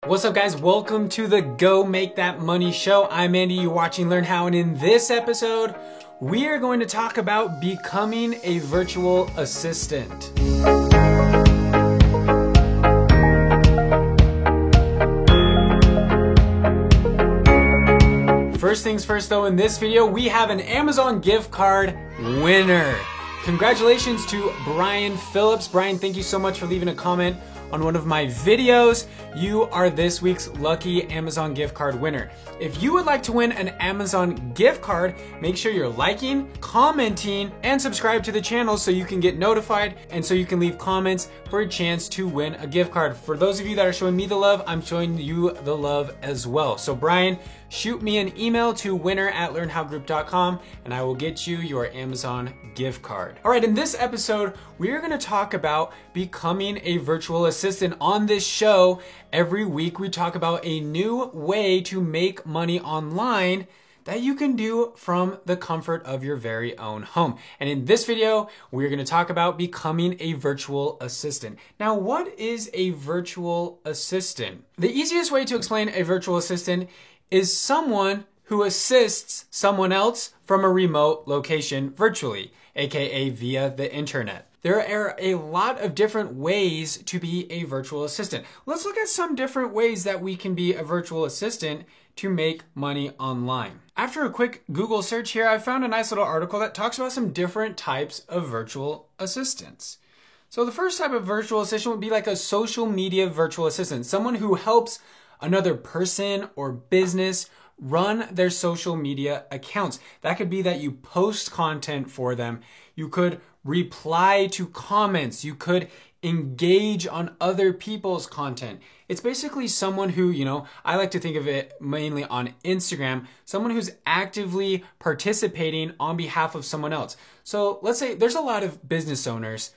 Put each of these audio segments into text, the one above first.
What's up, guys? Welcome to the Go Make That Money show. I'm Andy, you're watching Learn How, and in this episode, we are going to talk about becoming a virtual assistant. First things first though, in this video, we have an Amazon gift card winner. Congratulations to Brian Phillips. Brian, thank you so much for leaving a comment on one of my videos. You are this week's lucky Amazon gift card winner. If you would like to win an Amazon gift card, make sure you're liking, commenting, and subscribe to the channel so you can get notified and so you can leave comments for a chance to win a gift card. For those of you that are showing me the love, I'm showing you the love as well. So Brian, shoot me an email to winner@learnhowgroup.com and I will get you your Amazon gift card. All right, in this episode, we're gonna talk about becoming a virtual assistant. On this show, every week we talk about a new way to make money online that you can do from the comfort of your very own home. And in this video, we're gonna talk about becoming a virtual assistant. Now, what is a virtual assistant? The easiest way to explain a virtual assistant is someone who assists someone else from a remote location virtually, aka via the internet. There are a lot of different ways to be a virtual assistant. Let's look at some different ways that we can be a virtual assistant to make money online. After a quick Google search here, I found a nice little article that talks about some different types of virtual assistants. So the first type of virtual assistant would be like a social media virtual assistant, someone who helps another person or business run their social media accounts. That could be that you post content for them. You could reply to comments. You could engage on other people's content. It's basically someone who, I like to think of it mainly on Instagram, someone who's actively participating on behalf of someone else. So let's say there's a lot of business owners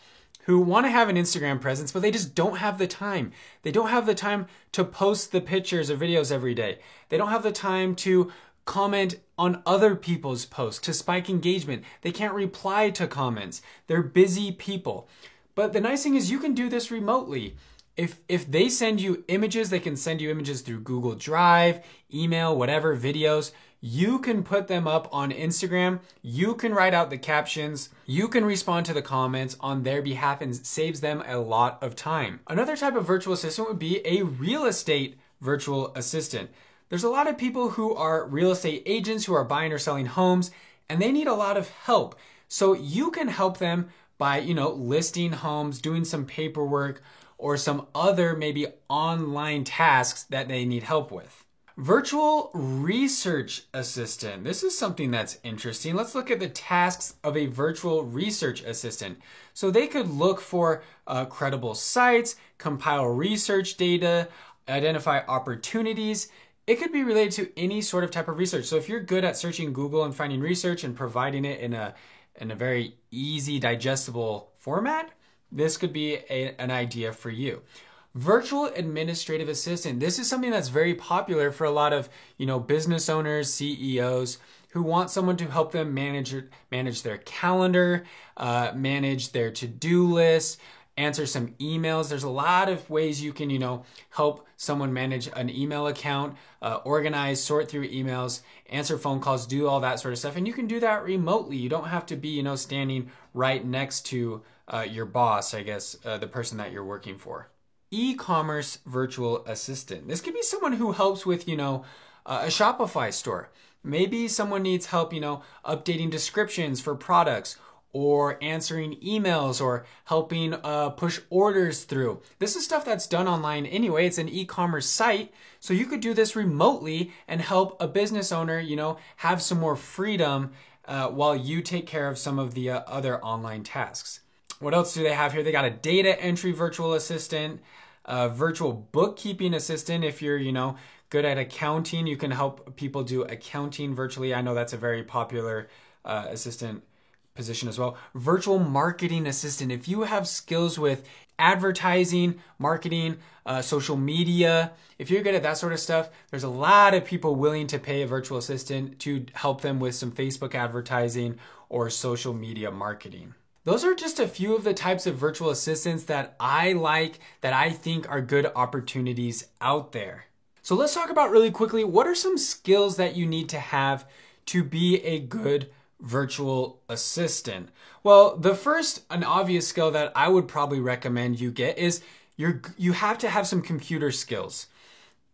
who want to have an Instagram presence, but they just don't have the time. They don't have the time to post the pictures or videos every day. They don't have the time to comment on other people's posts to spike engagement. They can't reply to comments. They're busy people. But the nice thing is you can do this remotely. If they send you images, they can send you images through Google Drive, email, whatever, videos. You can put them up on Instagram. You can write out the captions. You can respond to the comments on their behalf and saves them a lot of time. Another type of virtual assistant would be a real estate virtual assistant. There's a lot of people who are real estate agents who are buying or selling homes, and they need a lot of help. So you can help them by, listing homes, doing some paperwork, or some other maybe online tasks that they need help with. Virtual research assistant. This is something that's interesting. Let's look at the tasks of a virtual research assistant. So they could look for credible sites, compile research data, identify opportunities. It could be related to any sort of type of research. So if you're good at searching Google and finding research and providing it in a very easy, digestible format, this could be an idea for you. Virtual administrative assistant. This is something that's very popular for a lot of, business owners, CEOs who want someone to help them manage their calendar, manage their to-do list, answer some emails. There's a lot of ways you can, help someone manage an email account, organize, sort through emails, answer phone calls, do all that sort of stuff. And you can do that remotely. You don't have to be, standing right next to your boss, I guess, the person that you're working for. E-commerce virtual assistant. This could be someone who helps with, a Shopify store. Maybe someone needs help, updating descriptions for products or answering emails or helping push orders through. This is stuff that's done online anyway. It's an e-commerce site. So you could do this remotely and help a business owner, have some more freedom while you take care of some of the other online tasks. What else do they have here? They got a data entry virtual assistant, a virtual bookkeeping assistant. If you're, good at accounting, you can help people do accounting virtually. I know that's a very popular assistant position as well. Virtual marketing assistant. If you have skills with advertising, marketing, social media, if you're good at that sort of stuff, there's a lot of people willing to pay a virtual assistant to help them with some Facebook advertising or social media marketing. Those are just a few of the types of virtual assistants that I like, that I think are good opportunities out there. So let's talk about really quickly, what are some skills that you need to have to be a good virtual assistant? Well, the first and obvious skill that I would probably recommend you get is you have to have some computer skills.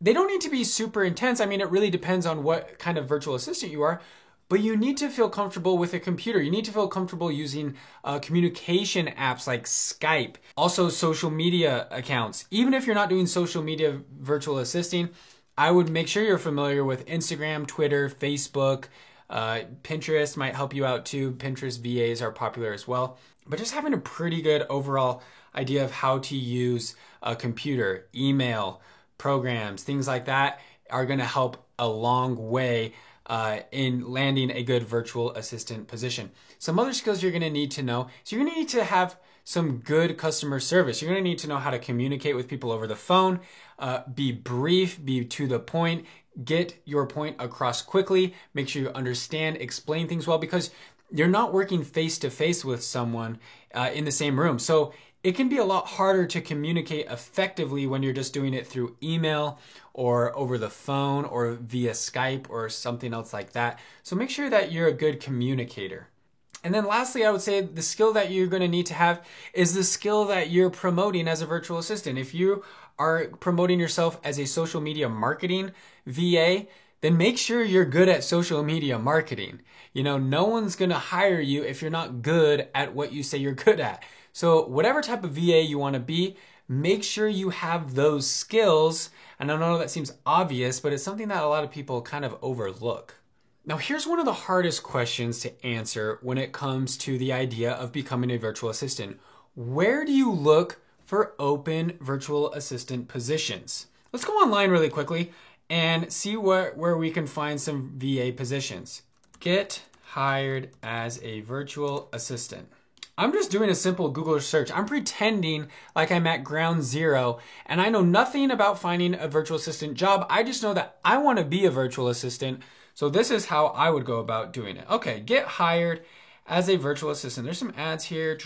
They don't need to be super intense. I mean, it really depends on what kind of virtual assistant you are, but you need to feel comfortable with a computer. You need to feel comfortable using communication apps like Skype, also social media accounts. Even if you're not doing social media virtual assisting, I would make sure you're familiar with Instagram, Twitter, Facebook, Pinterest might help you out too. Pinterest VAs are popular as well. But just having a pretty good overall idea of how to use a computer, email, programs, things like that are going to help a long way in landing a good virtual assistant position. Some other skills you're going to need to know. So you're going to need to have some good customer service. You're going to need to know how to communicate with people over the phone, be brief, be to the point, get your point across quickly, make sure you understand, explain things well, because you're not working face to face with someone in the same room. So it can be a lot harder to communicate effectively when you're just doing it through email or over the phone or via Skype or something else like that. So make sure that you're a good communicator. And then lastly, I would say the skill that you're going to need to have is the skill that you're promoting as a virtual assistant. If you are promoting yourself as a social media marketing VA, then make sure you're good at social media marketing. You know, no one's going to hire you if you're not good at what you say you're good at. So whatever type of VA you want to be, make sure you have those skills. And I know that seems obvious, but it's something that a lot of people kind of overlook. Now, here's one of the hardest questions to answer when it comes to the idea of becoming a virtual assistant. Where do you look for open virtual assistant positions? Let's go online really quickly and see where we can find some VA positions. Get hired as a virtual assistant. I'm just doing a simple Google search. I'm pretending like I'm at ground zero and I know nothing about finding a virtual assistant job. I just know that I want to be a virtual assistant. So this is how I would go about doing it. Okay, get hired as a virtual assistant. There's some ads here.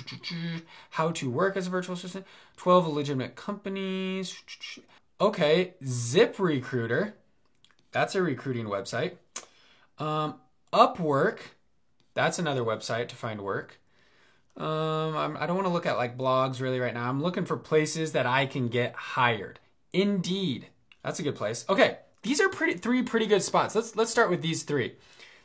How to work as a virtual assistant. 12 legitimate companies. Okay, ZipRecruiter. That's a recruiting website. Upwork. That's another website to find work. I don't want to look at like blogs really right now. I'm looking for places that I can get hired. Indeed. That's a good place. Okay. These are three pretty good spots. Let's start with these three.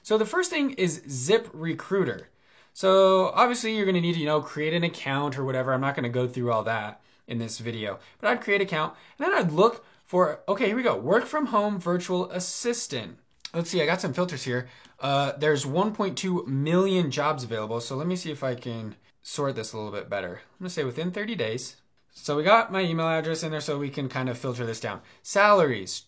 So the first thing is ZipRecruiter. So obviously you're going to need to, create an account or whatever. I'm not going to go through all that in this video, but I'd create an account and then I'd look for, okay, here we go. Work from home virtual assistant. Let's see, I got some filters here. There's 1.2 million jobs available. So let me see if I can sort this a little bit better. I'm going to say within 30 days. So we got my email address in there so we can kind of filter this down. Salaries.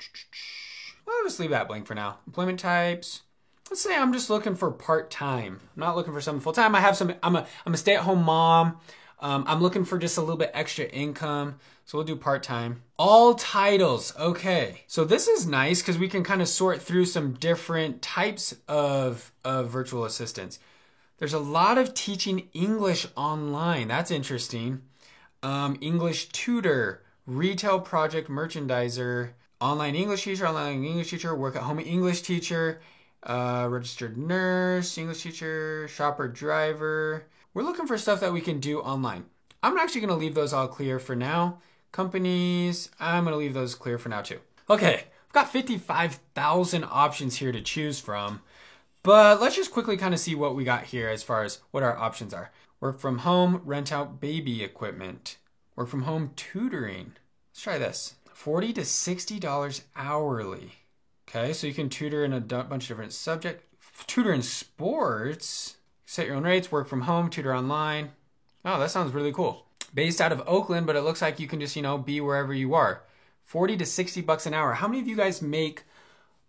I'll just leave that blank for now. Employment types. Let's say I'm just looking for part-time. I'm not looking for something full-time. I'm a stay-at-home mom. I'm looking for just a little bit extra income. So we'll do part-time. All titles. Okay. So this is nice because we can kind of sort through some different types of virtual assistants. There's a lot of teaching English online. That's interesting. English tutor, retail project merchandiser, online English teacher, work at home English teacher, registered nurse, English teacher, shopper driver. We're looking for stuff that we can do online. I'm actually going to leave those all clear for now. Companies, I'm going to leave those clear for now too. Okay, I've got 55,000 options here to choose from, but let's just quickly kind of see what we got here as far as what our options are. Work from home, rent out baby equipment. Work from home tutoring. Let's try this. $40 to $60 hourly. Okay, so you can tutor in a bunch of different subjects. Tutor in sports. Set your own rates, work from home, tutor online. Oh, that sounds really cool. Based out of Oakland, but it looks like you can just, be wherever you are. 40 to 60 bucks an hour. How many of you guys make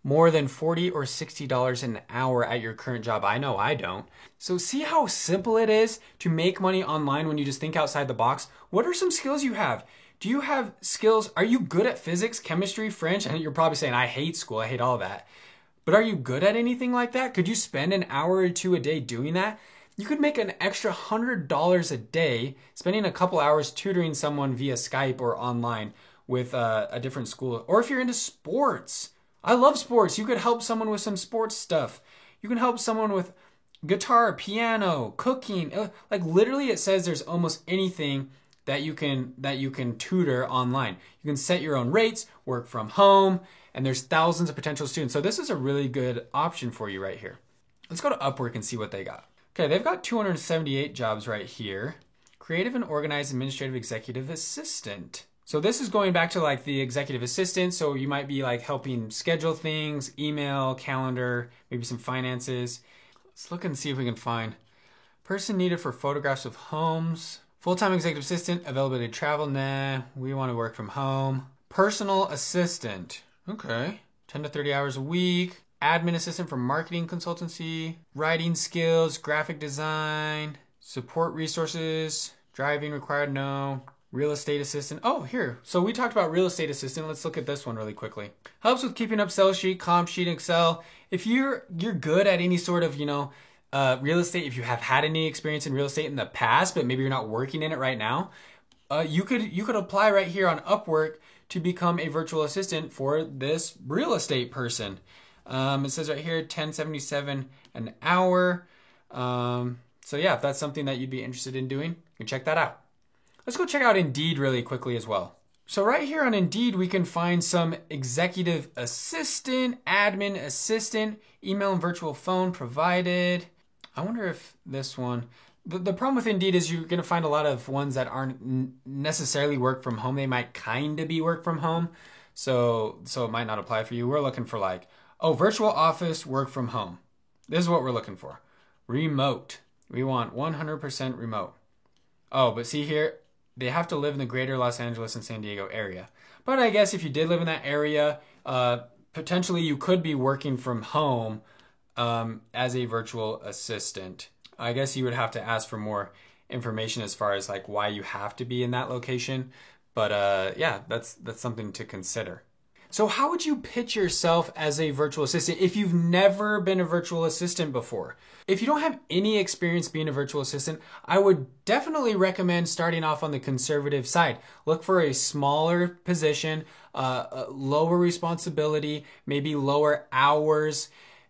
more than $40 or $60 an hour at your current job? I know I don't. So see how simple it is to make money online when you just think outside the box? What are some skills you have? Do you have skills? Are you good at physics, chemistry, French? And you're probably saying, I hate school. I hate all that. But are you good at anything like that? Could you spend an hour or two a day doing that? you could make an extra $100 a day spending a couple hours tutoring someone via Skype or online with a different school. Or if you're into sports, I love sports. You could help someone with some sports stuff. You can help someone with guitar, piano, cooking. Like literally it says there's almost anything that you can tutor online. You can set your own rates, work from home, and there's thousands of potential students. So this is a really good option for you right here. Let's go to Upwork and see what they got. Okay, they've got 278 jobs right here. Creative and organized administrative executive assistant. So this is going back to like the executive assistant. So you might be like helping schedule things, email, calendar, maybe some finances. Let's look and see if we can find person needed for photographs of homes. Full-time executive assistant, availability to travel. Nah, we want to work from home. Personal assistant. Okay, 10 to 30 hours a week. Admin assistant for marketing consultancy, writing skills, graphic design, support resources, driving required, no. Real estate assistant. Oh, here. So we talked about real estate assistant. Let's look at this one really quickly. Helps with keeping up sales sheet, comp sheet, Excel. If you're good at any sort of, real estate, if you have had any experience in real estate in the past, but maybe you're not working in it right now, you could apply right here on Upwork to become a virtual assistant for this real estate person. It says right here, $10.77 an hour. So yeah, if that's something that you'd be interested in doing, you can check that out. Let's go check out Indeed really quickly as well. So right here on Indeed, we can find some executive assistant, admin assistant, email and virtual phone provided. I wonder if this one, the problem with Indeed is you're gonna find a lot of ones that aren't necessarily work from home. They might kind of be work from home. So it might not apply for you. We're looking for like, virtual office, work from home. This is what we're looking for. Remote. We want 100% remote. Oh, but see here, they have to live in the greater Los Angeles and San Diego area. But I guess if you did live in that area, potentially you could be working from home as a virtual assistant. I guess you would have to ask for more information as far as like why you have to be in that location. But yeah, that's something to consider. So how would you pitch yourself as a virtual assistant if you've never been a virtual assistant before? If you don't have any experience being a virtual assistant, I would definitely recommend starting off on the conservative side. Look for a smaller position, lower responsibility, maybe lower hours,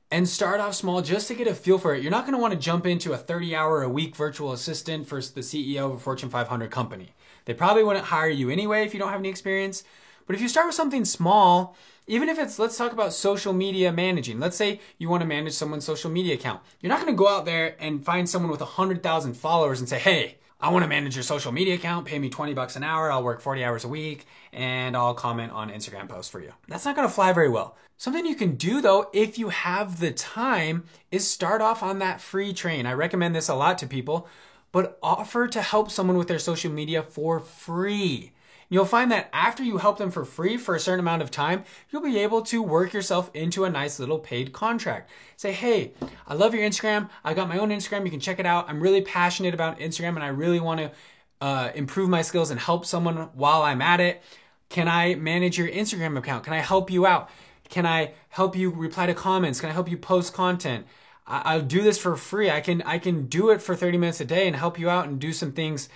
and start off small just to get a feel for it. You're not going to want to jump into a 30-hour-a-week virtual assistant for the CEO of a Fortune 500 company. They probably wouldn't hire you anyway if you don't have any experience. But if you start with something small, even if it's, let's talk about social media managing. Let's say you want to manage someone's social media account. You're not going to go out there and find someone with 100,000 followers and say, hey, I want to manage your social media account, pay me 20 bucks an hour, I'll work 40 hours a week, and I'll comment on Instagram posts for you. That's not going to fly very well. Something you can do though, if you have the time, is start off on that free train. I recommend this a lot to people, but offer to help someone with their social media for free. You'll find that after you help them for free for a certain amount of time, you'll be able to work yourself into a nice little paid contract. Say, hey, I love your Instagram. I got my own Instagram. You can check it out. I'm really passionate about Instagram and I really want to improve my skills and help someone while I'm at it. Can I manage your Instagram account? Can I help you out? Can I help you reply to comments? Can I help you post content? I'll do this for free. I can do it for 30 minutes a day and help you out and do some things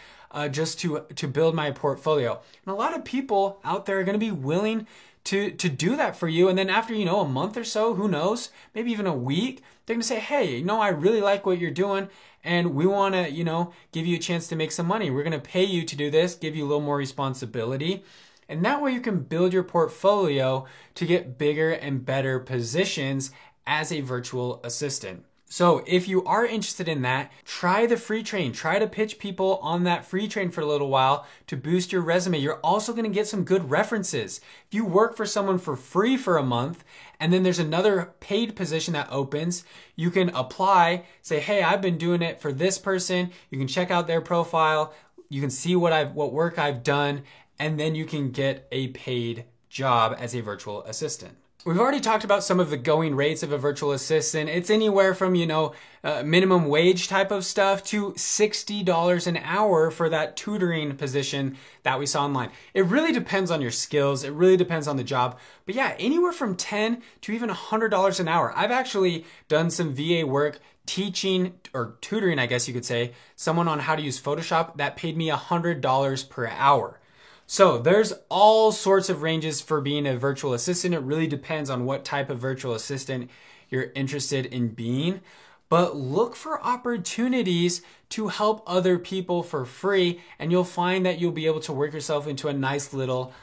just to build my portfolio. And a lot of people out there are going to be willing to do that for you. And then after, a month or so, who knows, maybe even a week, they're going to say, hey, I really like what you're doing. And we want to, give you a chance to make some money. We're going to pay you to do this, give you a little more responsibility. And that way you can build your portfolio to get bigger and better positions as a virtual assistant. So if you are interested in that, try the free train. Try to pitch people on that free train for a little while to boost your resume. You're also going to get some good references. If you work for someone for free for a month and then there's another paid position that opens, you can apply, say, hey, I've been doing it for this person. You can check out their profile. You can see what work I've done, and then you can get a paid job as a virtual assistant. We've already talked about some of the going rates of a virtual assistant. It's anywhere from, minimum wage type of stuff to $60 an hour for that tutoring position that we saw online. It really depends on your skills. It really depends on the job. But yeah, anywhere from $10 to even $100 an hour. I've actually done some VA work teaching or tutoring, I guess you could say, someone on how to use Photoshop that paid me $100 per hour. So there's all sorts of ranges for being a virtual assistant. It really depends on what type of virtual assistant you're interested in being. But look for opportunities to help other people for free, and you'll find that you'll be able to work yourself into a nice little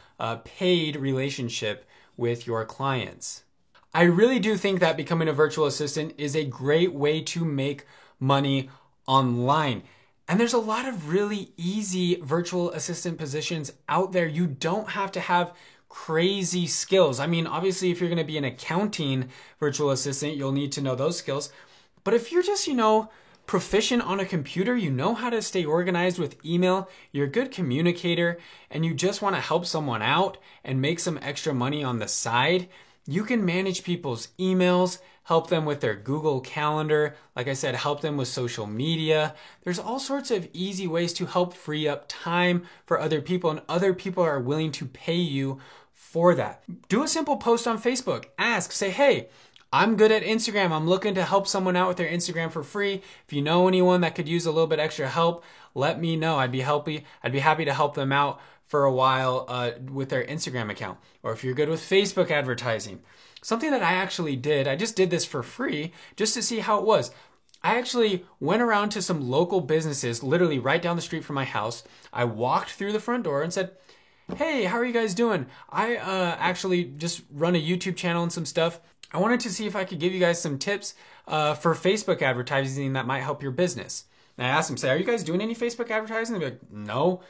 paid relationship with your clients. I really do think that becoming a virtual assistant is a great way to make money online. And there's a lot of really easy virtual assistant positions out there. You don't have to have crazy skills. I mean, obviously, if you're going to be an accounting virtual assistant, you'll need to know those skills. But if you're just, proficient on a computer, you know how to stay organized with email, you're a good communicator, and you just want to help someone out and make some extra money on the side, you can manage people's emails, help them with their Google Calendar, like I said, help them with social media. There's all sorts of easy ways to help free up time for other people, and other people are willing to pay you for that. Do a simple post on Facebook. Ask, say, hey, I'm good at Instagram. I'm looking to help someone out with their Instagram for free. If you know anyone that could use a little bit extra help, let me know. I'd be happy to help them out for a while with their Instagram account. Or if you're good with Facebook advertising. Something that I actually did, I just did this for free just to see how it was. I actually went around to some local businesses, literally right down the street from my house. I walked through the front door and said, hey, how are you guys doing? I actually just run a YouTube channel and some stuff. I wanted to see if I could give you guys some tips for Facebook advertising that might help your business. And I asked them, are you guys doing any Facebook advertising? They'd be like, no.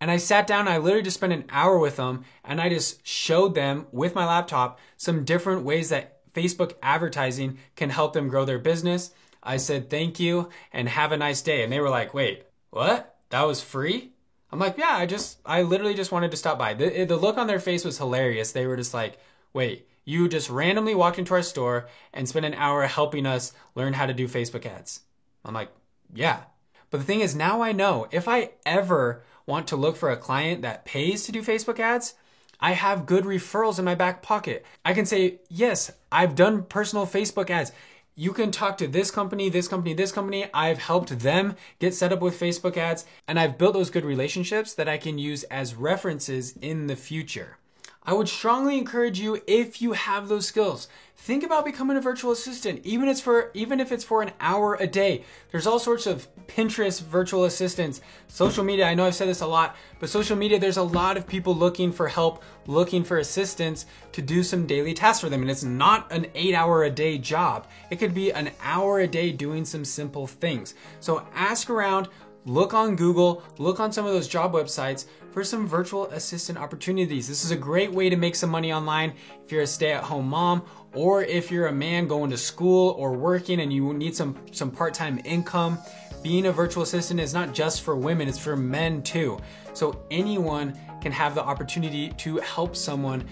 And I sat down, I literally just spent an hour with them, and I just showed them with my laptop some different ways that Facebook advertising can help them grow their business. I said, thank you and have a nice day. And they were like, wait, what? That was free? I'm like, yeah, I literally just wanted to stop by. The look on their face was hilarious. They were just like, wait, you just randomly walked into our store and spent an hour helping us learn how to do Facebook ads. I'm like, yeah. But the thing is, now I know if I ever want to look for a client that pays to do Facebook ads, I have good referrals in my back pocket. I can say, yes, I've done personal Facebook ads. You can talk to this company, this company, this company. I've helped them get set up with Facebook ads, and I've built those good relationships that I can use as references in the future. I would strongly encourage you, if you have those skills, think about becoming a virtual assistant, even if it's for an hour a day. There's all sorts of Pinterest virtual assistants, social media. I know I've said this a lot, but social media, there's a lot of people looking for help, looking for assistance to do some daily tasks for them. And it's not an 8-hour-a-day job. It could be an hour a day doing some simple things. So ask around, look on Google, look on some of those job websites for some virtual assistant opportunities. This is a great way to make some money online if you're a stay-at-home mom, or if you're a man going to school or working and you need some part-time income. Being a virtual assistant is not just for women, it's for men too. So anyone can have the opportunity to help someone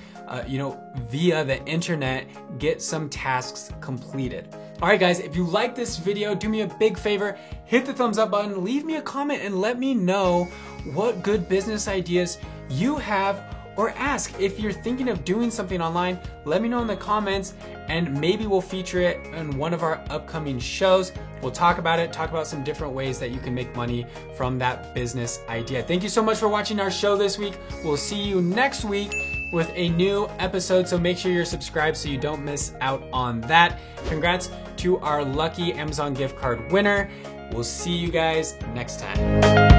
via the internet get some tasks completed. All right, guys, if you like this video, do me a big favor, hit the thumbs up button, leave me a comment, and let me know what good business ideas you have, or ask if you're thinking of doing something online. Let me know in the comments, and maybe we'll feature it in one of our upcoming shows. We'll talk about it, talk about some different ways that you can make money from that business idea. Thank you so much for watching our show this week. We'll see you next week with a new episode, so make sure you're subscribed so you don't miss out on that. Congrats to our lucky Amazon gift card winner. We'll see you guys next time.